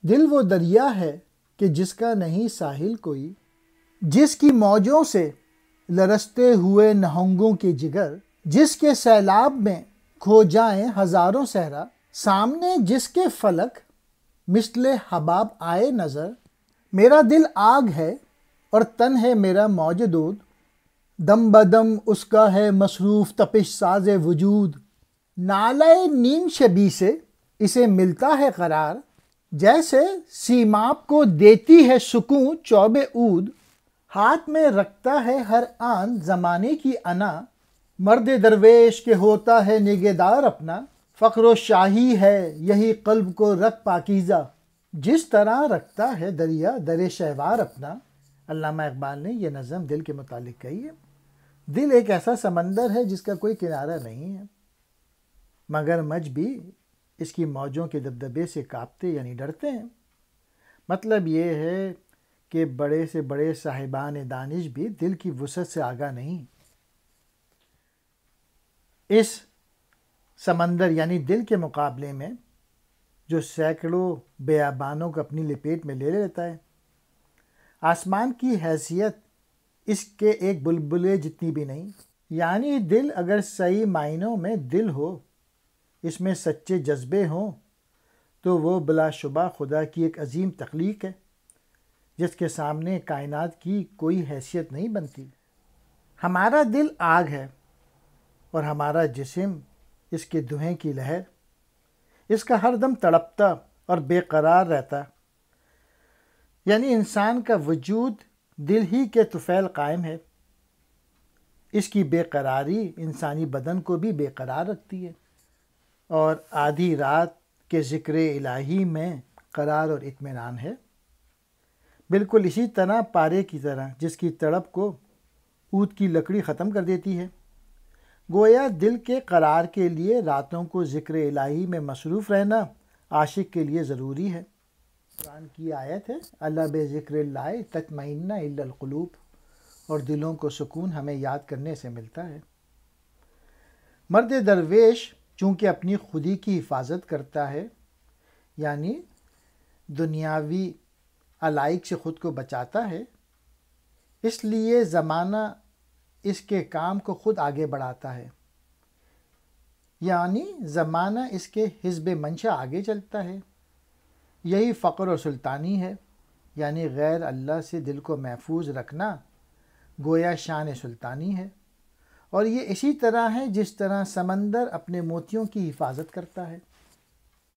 دل وہ دریا ہے کہ جس کا نہیں ساحل کوئی، جس کی موجوں سے لرزتے ہوئے نہنگوں کے جگر، جس کے سیلاب میں کھو جائیں ہزاروں صحرا، سامنے جس کے فلک مثل حباب آئے نظر۔ میرا دل آگ ہے اور تن ہے میرا موج دود، دم بدم اس کا ہے مصروف تپش ساز وجود۔ نالہ نیم شبی سے اسے ملتا ہے قرار، جیسے سیماب کو دیتی ہے سکون چوب عود۔ ہاتھ میں رکھتا ہے ہر آن زمانے کی انا، مرد درویش کے ہوتا ہے نگہدار اپنا۔ فقر و شاہی ہے یہی قلب کو رکھ پاکیزہ، جس طرح رکھتا ہے دریا در شہوار اپنا۔ علامہ اقبال نے یہ نظم دل کے متعلق کہی ہے۔ دل ایک ایسا سمندر ہے جس کا کوئی کنارہ نہیں ہے، مگر مجھ بھی اس کی موجوں کے دبدبے سے کانپتے یعنی ڈرتے ہیں۔ مطلب یہ ہے کہ بڑے سے بڑے صاحبان دانش بھی دل کی وسعت سے آگاہ نہیں۔ اس سمندر یعنی دل کے مقابلے میں جو سینکڑوں بیابانوں کو اپنی لپیٹ میں لے لیتا ہے، آسمان کی حیثیت اس کے ایک بلبلے جتنی بھی نہیں۔ یعنی دل اگر صحیح معنوں میں دل ہو، اس میں سچے جذبے ہوں، تو وہ بلا شبہ خدا کی ایک عظیم تخلیق ہے جس کے سامنے کائنات کی کوئی حیثیت نہیں بنتی۔ ہمارا دل آگ ہے اور ہمارا جسم اس کے دھویں کی لہر، اس کا ہر دم تڑپتا اور بے قرار رہتا، یعنی انسان کا وجود دل ہی کے طفیل قائم ہے۔ اس کی بے قراری انسانی بدن کو بھی بے قرار رکھتی ہے، اور آدھی رات کے ذکر الہی میں قرار اور اطمینان ہے۔ بالکل اسی طرح پارے کی طرح جس کی تڑپ کو عود کی لکڑی ختم کر دیتی ہے، گویا دل کے قرار کے لیے راتوں کو ذکر الہی میں مصروف رہنا عاشق کے لیے ضروری ہے۔ قرآن کی آیت ہے، الا بذکر اللہ تطمئن الا القلوب، اور دلوں کو سکون ہمیں یاد کرنے سے ملتا ہے۔ مرد درویش چونکہ اپنی خودی کی حفاظت کرتا ہے، یعنی دنیاوی علائق سے خود کو بچاتا ہے، اس لیے زمانہ اس کے کام کو خود آگے بڑھاتا ہے، یعنی زمانہ اس کے حزب منشا آگے چلتا ہے۔ یہی فقر و سلطانی ہے، یعنی غیر اللہ سے دل کو محفوظ رکھنا گویا شان سلطانی ہے، اور یہ اسی طرح ہے جس طرح سمندر اپنے موتیوں کی حفاظت کرتا ہے۔